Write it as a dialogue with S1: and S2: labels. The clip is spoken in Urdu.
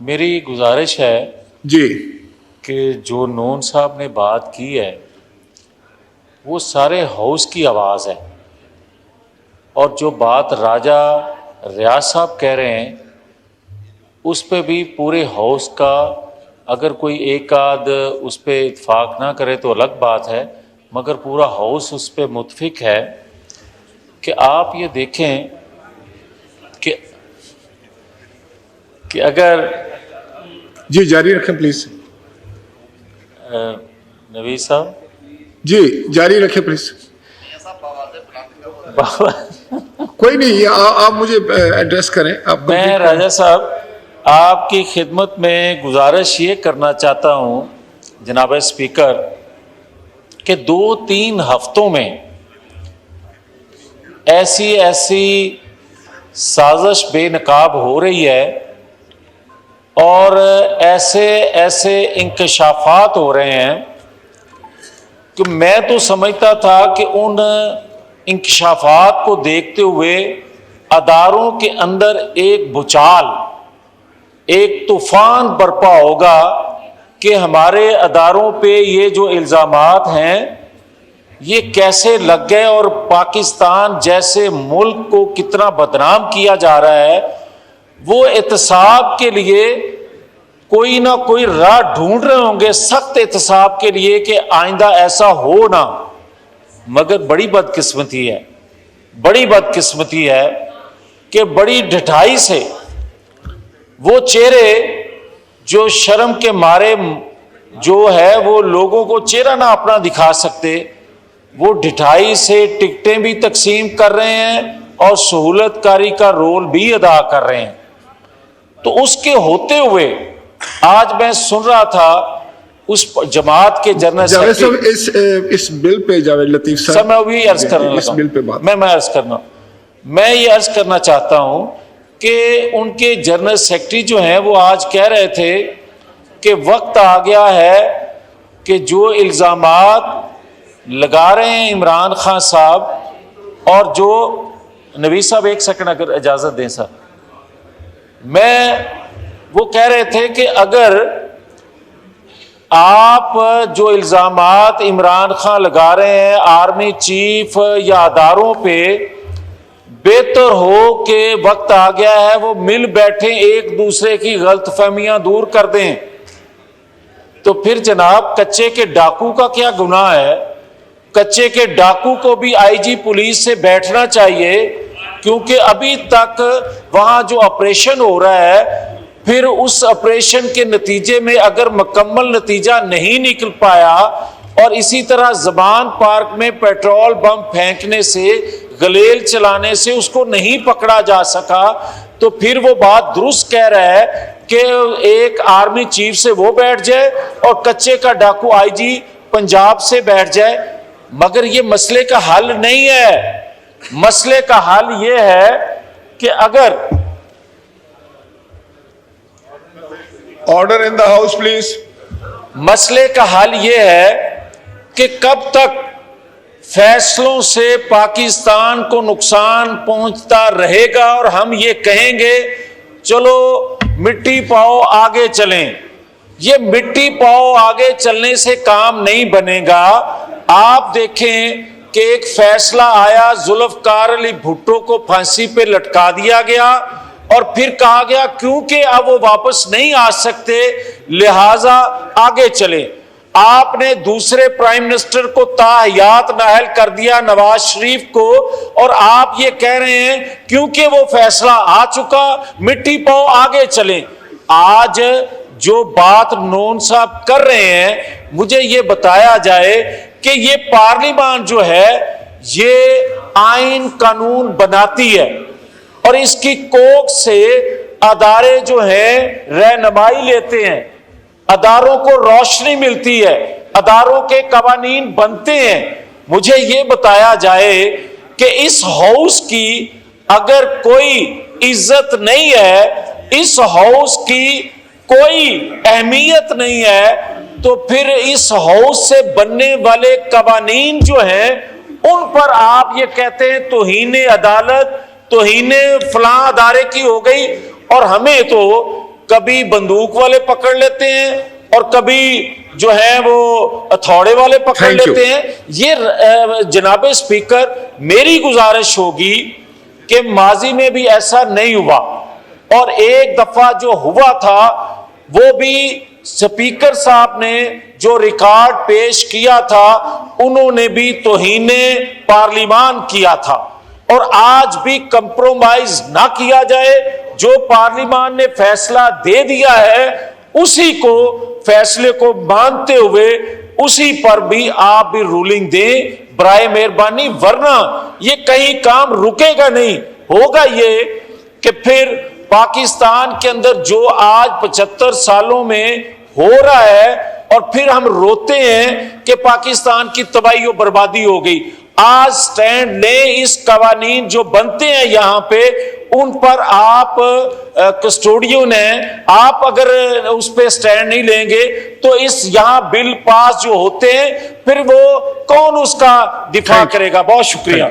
S1: میری گزارش ہے
S2: جی
S1: کہ جو نون صاحب نے بات کی ہے وہ سارے ہاؤس کی آواز ہے، اور جو بات راجہ ریاض صاحب کہہ رہے ہیں اس پہ بھی پورے ہاؤس کا اگر کوئی ایک آدھ اس پہ اتفاق نہ کرے تو الگ بات ہے، مگر پورا ہاؤس اس پہ متفق ہے کہ آپ یہ دیکھیں کہ اگر
S2: جی جاری رکھیں پلیز.
S1: نوید صاحب
S2: جی جاری رکھیں پلیز. کوئی نہیں، آپ مجھے ایڈریس کریں. آپ
S1: میں راجہ صاحب آپ کی خدمت میں گزارش یہ کرنا چاہتا ہوں جناب اسپیکر کہ 2-3 ہفتوں میں ایسی سازش بے نقاب ہو رہی ہے اور ایسے انکشافات ہو رہے ہیں کہ میں تو سمجھتا تھا کہ ان انکشافات کو دیکھتے ہوئے اداروں کے اندر ایک بھوچال، ایک طوفان برپا ہوگا کہ ہمارے اداروں پہ یہ جو الزامات ہیں یہ کیسے لگ گئے اور پاکستان جیسے ملک کو کتنا بدنام کیا جا رہا ہے. وہ احتساب کے لیے کوئی نہ کوئی راہ ڈھونڈ رہے ہوں گے، سخت احتساب کے لیے کہ آئندہ ایسا ہو نہ. مگر بڑی بدقسمتی ہے کہ بڑی ڈھٹائی سے وہ چہرے جو شرم کے مارے جو ہے وہ لوگوں کو چہرہ نہ اپنا دکھا سکتے، وہ ڈھٹائی سے ٹکٹیں بھی تقسیم کر رہے ہیں اور سہولت کاری کا رول بھی ادا کر رہے ہیں. تو اس کے ہوتے ہوئے آج میں سن رہا تھا اس جماعت کے جنرل
S2: سیکرٹری اس بل پہ جاوید لطیف صاحب
S1: میں وہی عرض کرنا
S2: اس بل پہ بات
S1: میں یہ عرض کرنا چاہتا ہوں کہ ان کے جنرل سیکرٹری جو ہیں وہ آج کہہ رہے تھے کہ وقت آ گیا ہے کہ جو الزامات لگا رہے ہیں عمران خان صاحب، اور جو نوید صاحب ایک سیکنڈ اگر اجازت دیں صاحب، وہ کہہ رہے تھے کہ اگر آپ جو الزامات عمران خان لگا رہے ہیں آرمی چیف یا اداروں پہ، بہتر ہو کہ وقت آ گیا ہے وہ مل بیٹھیں، ایک دوسرے کی غلط فہمیاں دور کر دیں. تو پھر جناب کچے کے ڈاکو کا کیا گناہ ہے؟ کچے کے ڈاکو کو بھی آئی جی پولیس سے بیٹھنا چاہیے، کیونکہ ابھی تک وہاں جو آپریشن ہو رہا ہے پھر اس آپریشن کے نتیجے میں اگر مکمل نتیجہ نہیں نکل پایا اور اسی طرح زبان پارک میں پیٹرول بم پھینکنے سے، گلیل چلانے سے اس کو نہیں پکڑا جا سکا، تو پھر وہ بات درست کہہ رہا ہے کہ ایک آرمی چیف سے وہ بیٹھ جائے اور کچے کا ڈاکو آئی جی پنجاب سے بیٹھ جائے. مگر یہ مسئلے کا حل نہیں ہے. مسئلے کا حل یہ ہے کہ اگر
S2: order in the house please.
S1: مسئلے کا حل یہ ہے کہ کب تک فیصلوں سے پاکستان کو نقصان پہنچتا رہے گا اور ہم یہ کہیں گے چلو مٹی پاؤ آگے چلیں. یہ مٹی پاؤ آگے چلنے سے کام نہیں بنے گا. آپ دیکھیں کہ ایک فیصلہ آیا، ذوالفقار علی بھٹو کو پھانسی پہ لٹکا دیا گیا اور پھر کہا گیا کیونکہ اب وہ واپس نہیں آ سکتے لہذا آگے چلیں. آپ نے دوسرے پرائم منسٹر کو تاحیات نااہل کر دیا، نواز شریف کو، اور آپ یہ کہہ رہے ہیں کیونکہ وہ فیصلہ آ چکا مٹی پاؤ آگے چلیں. آج جو بات نون صاحب کر رہے ہیں مجھے یہ بتایا جائے کہ یہ پارلیمان جو ہے یہ آئین قانون بناتی ہے اور اس کی کوکھ سے ادارے جو ہیں رہنمائی لیتے ہیں، اداروں کو روشنی ملتی ہے، اداروں کے قوانین بنتے ہیں. مجھے یہ بتایا جائے کہ اس ہاؤس کی اگر کوئی عزت نہیں ہے، اس ہاؤس کی کوئی اہمیت نہیں ہے، تو پھر اس ہاؤس سے بننے والے قوانین جو ہیں ان پر آپ یہ کہتے ہیں توہین عدالت، توہین فلاں ادارے کی ہو گئی، اور ہمیں تو کبھی بندوق والے پکڑ لیتے ہیں اور کبھی جو ہیں وہ ہتھوڑے والے پکڑ
S2: Thank you.
S1: لیتے ہیں. یہ جناب اسپیکر میری گزارش ہوگی کہ ماضی میں بھی ایسا نہیں ہوا، اور ایک دفعہ جو ہوا تھا وہ بھی اسپیکر صاحب نے جو ریکارڈ پیش کیا تھا انہوں نے بھی توہین پارلیمان کیا تھا. اور آج بھی کمپرومائز نہ کیا جائے، جو پارلیمان نے فیصلہ دے دیا ہے اسی کو فیصلے کو مانتے ہوئے اسی پر بھی آپ بھی رولنگ دیں برائے مہربانی، ورنہ یہ کہیں کام رکے گا نہیں. ہوگا یہ کہ پھر پاکستان کے اندر جو آج 75 سالوں میں ہو رہا ہے اور پھر ہم روتے ہیں کہ پاکستان کی تباہی و بربادی ہو گئی. آج سٹینڈ لیں، اس قوانین جو بنتے ہیں یہاں پہ ان پر آپ کسٹوڈین ہیں، آپ اگر اس پہ سٹینڈ نہیں لیں گے تو اس یہاں بل پاس جو ہوتے ہیں پھر وہ کون اس کا دفاع کرے گا. بہت شکریہ.